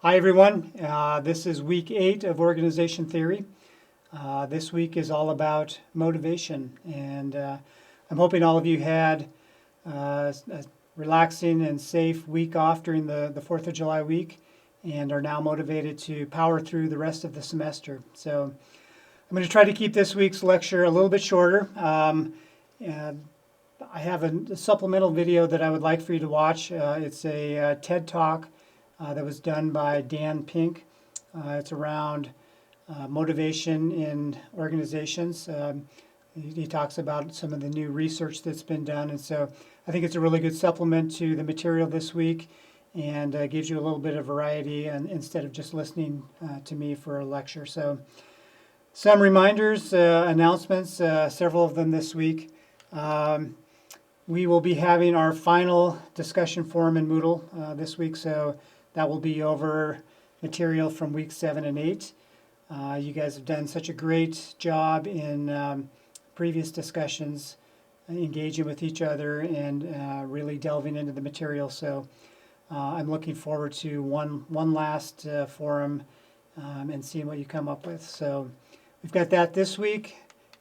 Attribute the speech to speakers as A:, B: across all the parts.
A: Hi everyone, this is week 8 of organization theory. This week is all about motivation, and I'm hoping all of you had a relaxing and safe week off during the 4th of July week and are now motivated to power through the rest of the semester. So I'm going to try to keep this week's lecture a little bit shorter. And I have a supplemental video that I would like for you to watch. It's a TED Talk that was done by Dan Pink. It's around motivation in organizations. He talks about some of the new research that's been done, and so I think it's a really good supplement to the material this week, and gives you a little bit of variety, and instead of just listening to me for a lecture. So some reminders, announcements, several of them this week. We will be having our final discussion forum in Moodle this week, so that will be over material from week 7 and 8. You guys have done such a great job in previous discussions, engaging with each other and really delving into the material. So I'm looking forward to one last forum and seeing what you come up with. So we've got that this week.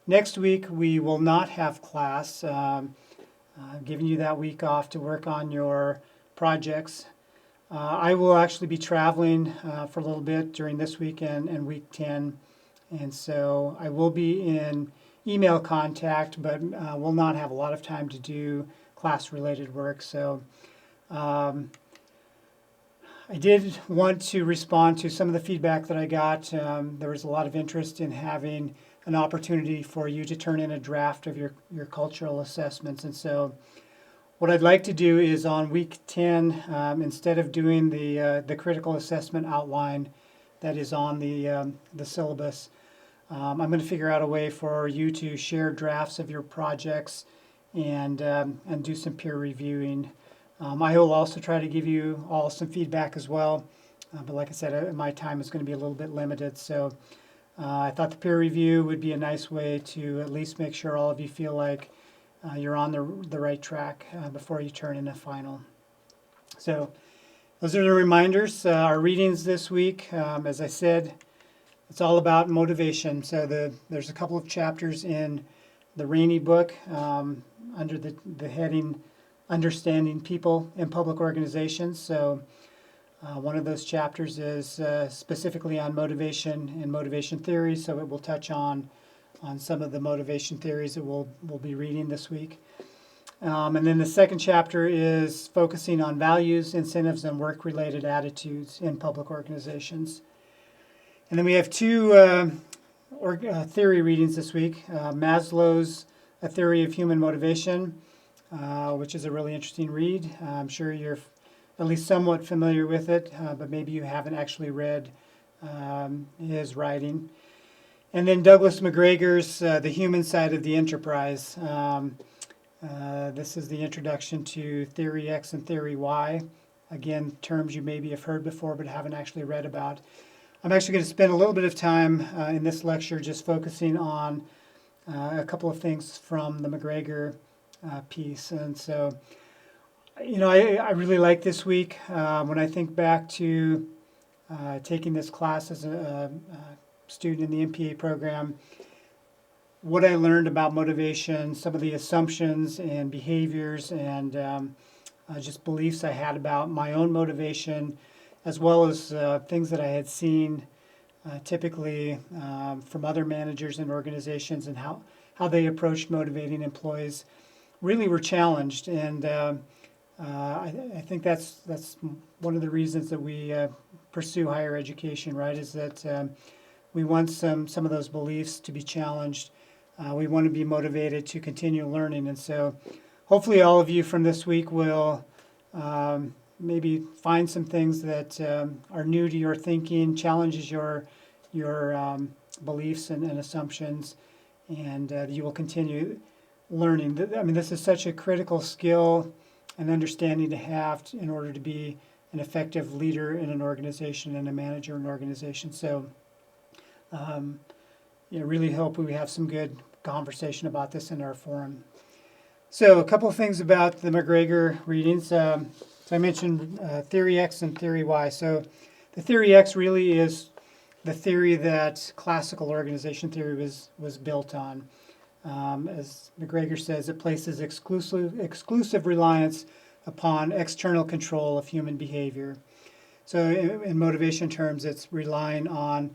A: Next week we will not have class. Giving you that week off to work on your projects. I will actually be traveling for a little bit during this weekend and week 10, and so I will be in email contact, but will not have a lot of time to do class-related work. So I did want to respond to some of the feedback that I got. There was a lot of interest in having an opportunity for you to turn in a draft of your cultural assessments. And so what I'd like to do is on week 10, instead of doing the critical assessment outline that is on the syllabus, I'm going to figure out a way for you to share drafts of your projects and do some peer reviewing. I will also try to give you all some feedback as well, but like I said, my time is going to be a little bit limited. So I thought the peer review would be a nice way to at least make sure all of you feel like you're on the right track before you turn in a final. So those are the reminders. Our readings this week, as I said, it's all about motivation. So there's a couple of chapters in the Rainey book under the heading Understanding People in Public Organizations. So one of those chapters is specifically on motivation and motivation theory, so it will touch on some of the motivation theories that we'll be reading this week. And then the second chapter is focusing on values, incentives, and work-related attitudes in public organizations. And then we have two theory readings this week. Maslow's A Theory of Human Motivation, which is a really interesting read. I'm sure you're at least somewhat familiar with it, but maybe you haven't actually read his writing. And then Douglas McGregor's The Human Side of the Enterprise. This is the introduction to Theory X and Theory Y. Again, terms you maybe have heard before but haven't actually read about. I'm actually going to spend a little bit of time in this lecture just focusing on a couple of things from the McGregor piece. And so, I really like this week. When I think back to taking this class as a student in the MPA program, what I learned about motivation, some of the assumptions and behaviors and just beliefs I had about my own motivation, as well as things that I had seen typically from other managers and organizations and how they approached motivating employees, really were challenged. And I think that's one of the reasons that we pursue higher education, right? Is that we want some of those beliefs to be challenged. We want to be motivated to continue learning, and so hopefully all of you from this week will maybe find some things that are new to your thinking, challenges your beliefs and assumptions, and you will continue learning. I mean, this is such a critical skill and understanding to have in order to be an effective leader in an organization and a manager in an organization. So really hope we have some good conversation about this in our forum. So a couple of things about the McGregor readings. So I mentioned Theory X and Theory Y. So The theory X really is the theory that classical organization theory was built on. As McGregor says, it places exclusive reliance upon external control of human behavior. So in motivation terms, it's relying on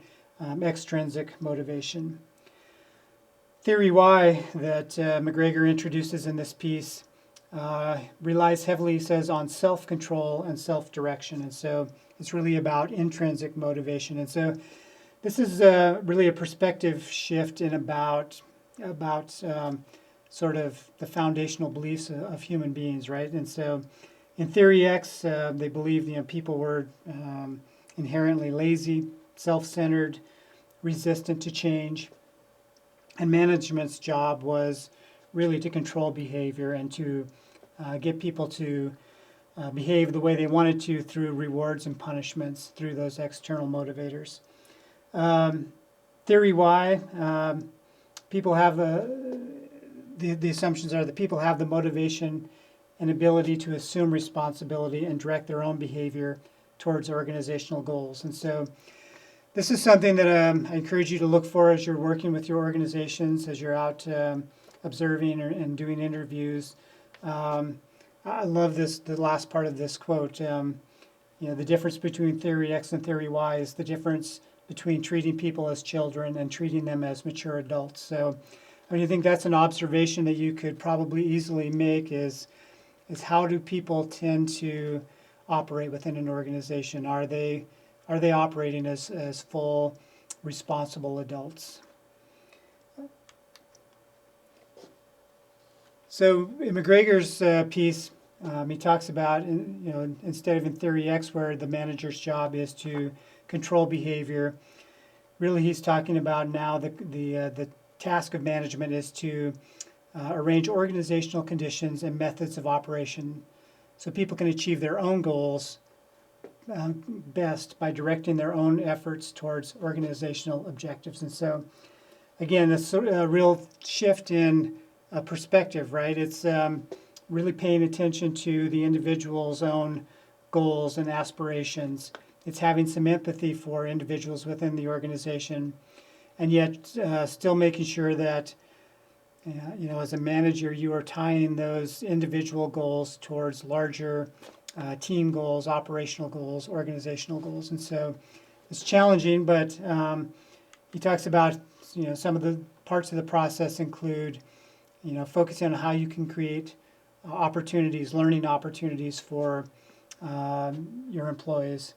A: extrinsic motivation. Theory Y that McGregor introduces in this piece relies heavily, he says, on self-control and self-direction. And so it's really about intrinsic motivation. And so this is really a perspective shift in about sort of the foundational beliefs of human beings, right? And so in Theory X, they believed people were inherently lazy, self-centered, resistant to change, and management's job was really to control behavior and to get people to behave the way they wanted to through rewards and punishments through those external motivators. Theory Y, people have the assumptions are that people have the motivation and ability to assume responsibility and direct their own behavior towards organizational goals. And so this is something that I encourage you to look for as you're working with your organizations, as you're out observing and doing interviews. I love the last part of this quote. The difference between Theory X and Theory Y is the difference between treating people as children and treating them as mature adults. So I think that's an observation that you could probably easily make is how do people tend to operate within an organization? Are they operating as full, responsible adults? So in McGregor's piece, he talks about, instead of in Theory X, where the manager's job is to control behavior, really he's talking about now the task of management is to arrange organizational conditions and methods of operation so people can achieve their own goals best by directing their own efforts towards organizational objectives. And so, again, it's a real shift in perspective, right? It's really paying attention to the individual's own goals and aspirations. It's having some empathy for individuals within the organization, and yet still making sure that, as a manager, you are tying those individual goals towards larger team goals, operational goals, organizational goals. And so it's challenging, but he talks about, some of the parts of the process include, focusing on how you can create opportunities, learning opportunities for your employees.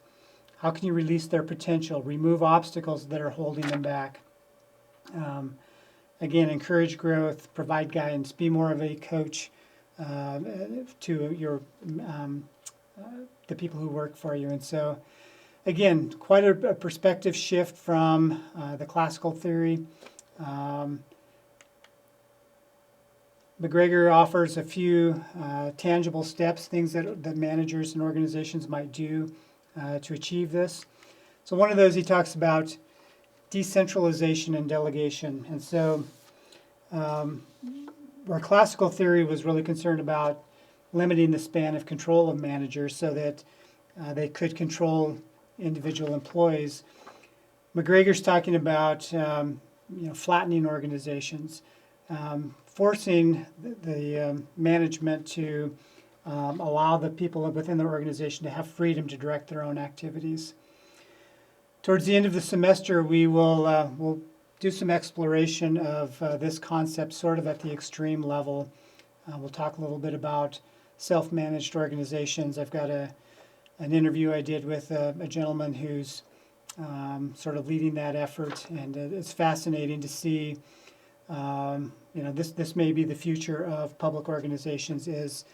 A: How can you release their potential, remove obstacles that are holding them back? Again, encourage growth, provide guidance, be more of a coach to your the people who work for you. And so, again, quite a perspective shift from the classical theory. McGregor offers a few tangible steps, things that managers and organizations might do to achieve this. So one of those, he talks about decentralization and delegation. And so where classical theory was really concerned about limiting the span of control of managers so that they could control individual employees, McGregor's talking about flattening organizations, forcing the management to allow the people within the organization to have freedom to direct their own activities. Towards the end of the semester, we will we'll do some exploration of this concept sort of at the extreme level. We'll talk a little bit about self-managed organizations. I've got an interview I did with a gentleman who's sort of leading that effort, and it's fascinating to see. This may be the future of public organizations is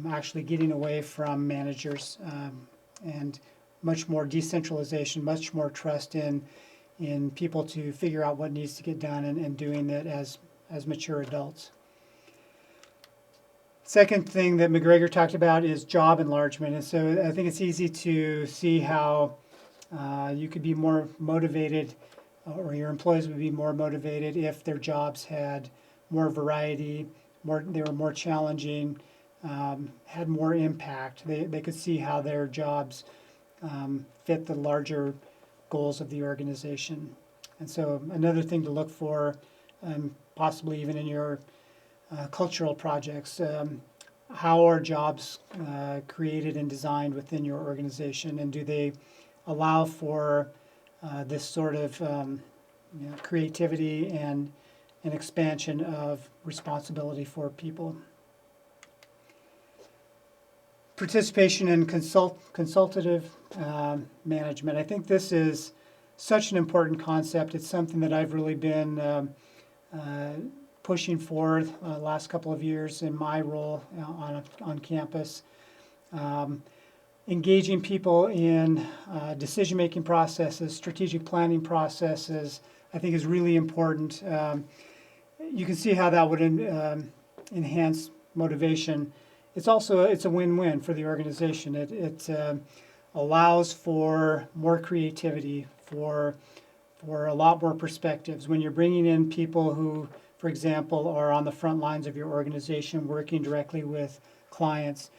A: actually getting away from managers and much more decentralization, much more trust in people to figure out what needs to get done and doing it as mature adults. Second thing that McGregor talked about is job enlargement. And so I think it's easy to see how you could be more motivated or your employees would be more motivated if their jobs had more variety, they were more challenging, had more impact. They could see how their jobs fit the larger goals of the organization. And so another thing to look for, possibly even in your cultural projects, how are jobs created and designed within your organization, and do they allow for this sort of creativity and an expansion of responsibility for people. Participation in consultative management. I think this is such an important concept. It's something that I've really been pushing for the last couple of years in my role on campus. Engaging people in decision-making processes, strategic planning processes, I think is really important. You can see how that would enhance motivation. It's a win-win for the organization. It allows for more creativity, for a lot more perspectives. When you're bringing in people who, for example, are on the front lines of your organization, working directly with clients,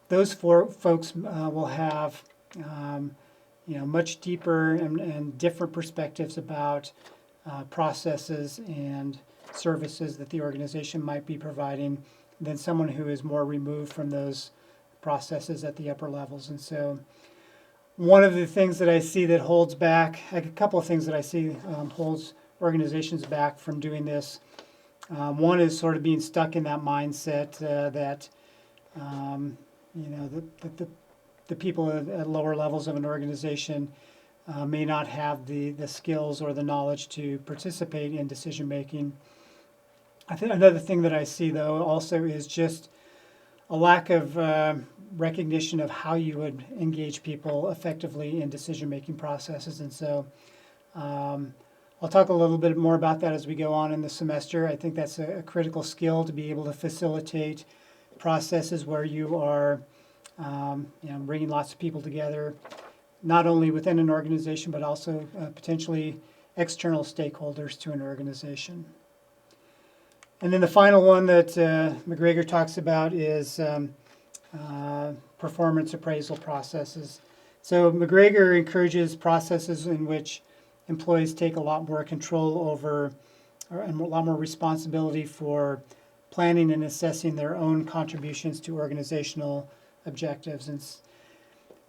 A: those folks will have much deeper and different perspectives about processes and services that the organization might be providing than someone who is more removed from those processes at the upper levels. And so one of the things that I see that holds back, a couple of things that I see holds organizations back from doing this. One is sort of being stuck in that mindset that the people at lower levels of an organization may not have the skills or the knowledge to participate in decision making. I think another thing that I see, though, also is just a lack of recognition of how you would engage people effectively in decision-making processes. And so I'll talk a little bit more about that as we go on in the semester. I think that's a critical skill to be able to facilitate processes where you are bringing lots of people together, not only within an organization, but also potentially external stakeholders to an organization. And then the final one that McGregor talks about is performance appraisal processes. So McGregor encourages processes in which employees take a lot more control over and a lot more responsibility for planning and assessing their own contributions to organizational objectives.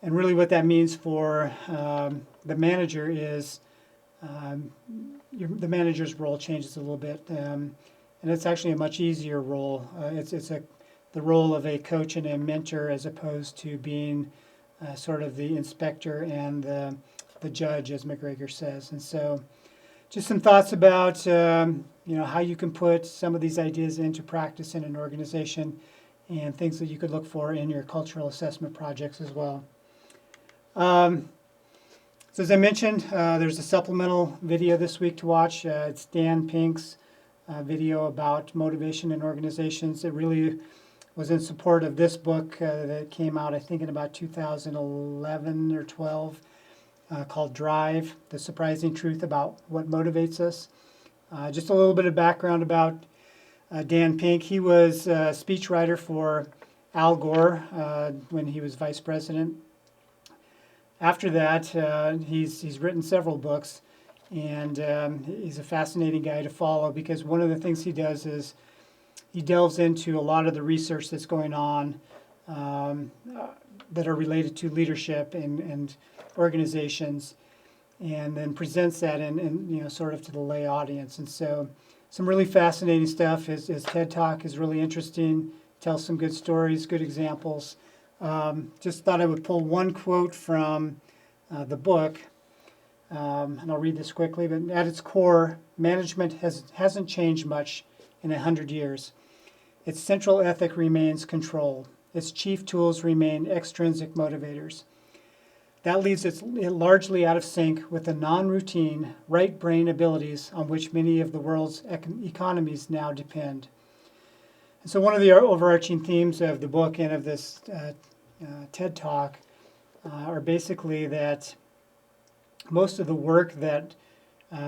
A: And really what that means for the manager is the manager's role changes a little bit. And it's actually a much easier role. It's the role of a coach and a mentor as opposed to being sort of the inspector and the judge, as McGregor says. And so just some thoughts about how you can put some of these ideas into practice in an organization and things that you could look for in your cultural assessment projects as well. So as I mentioned, there's a supplemental video this week to watch. It's Dan Pink's video about motivation in organizations. It really was in support of this book that came out, I think, in about 2011 or 12, called Drive, The Surprising Truth About What Motivates Us. Just a little bit of background about Dan Pink. He was a speechwriter for Al Gore when he was vice president. After that, he's written several books. And he's a fascinating guy to follow because one of the things he does is he delves into a lot of the research that's going on that are related to leadership and organizations, and then presents that in sort of to the lay audience. And so some really fascinating stuff. His TED Talk is really interesting, tells some good stories, good examples. Just thought I would pull one quote from the book. And I'll read this quickly, but at its core, management hasn't changed much in 100 years. Its central ethic remains control. Its chief tools remain extrinsic motivators. That leaves it largely out of sync with the non-routine, right brain abilities on which many of the world's economies now depend. And so one of the overarching themes of the book and of this TED Talk are basically that most of the work that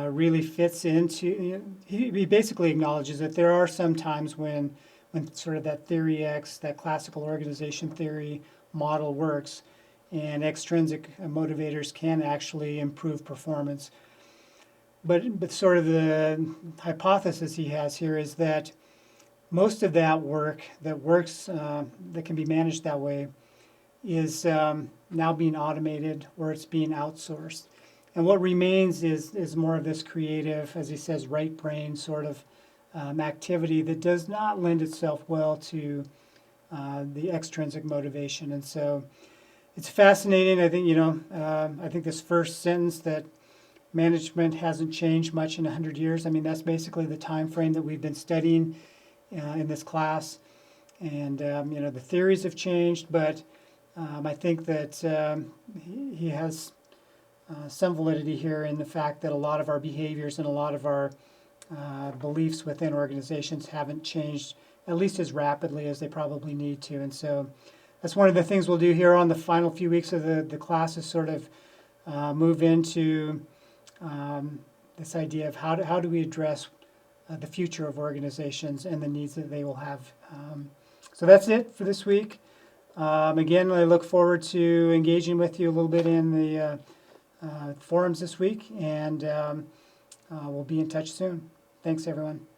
A: really fits into, he basically acknowledges that there are some times when sort of that theory X, that classical organization theory model works, and extrinsic motivators can actually improve performance. But sort of the hypothesis he has here is that most of that work that works that can be managed that way is now being automated or it's being outsourced. And what remains is more of this creative, as he says, right brain sort of activity that does not lend itself well to the extrinsic motivation. And so it's fascinating. I think, I think this first sentence that management hasn't changed much in 100 years. I mean, that's basically the time frame that we've been studying in this class. And, the theories have changed, but I think that he has some validity here in the fact that a lot of our behaviors and a lot of our beliefs within organizations haven't changed at least as rapidly as they probably need to. And so that's one of the things we'll do here on the final few weeks of the class is sort of move into this idea of how do we address the future of organizations and the needs that they will have. So that's it for this week. Again, I look forward to engaging with you a little bit in the forums this week, and we'll be in touch soon. Thanks, everyone.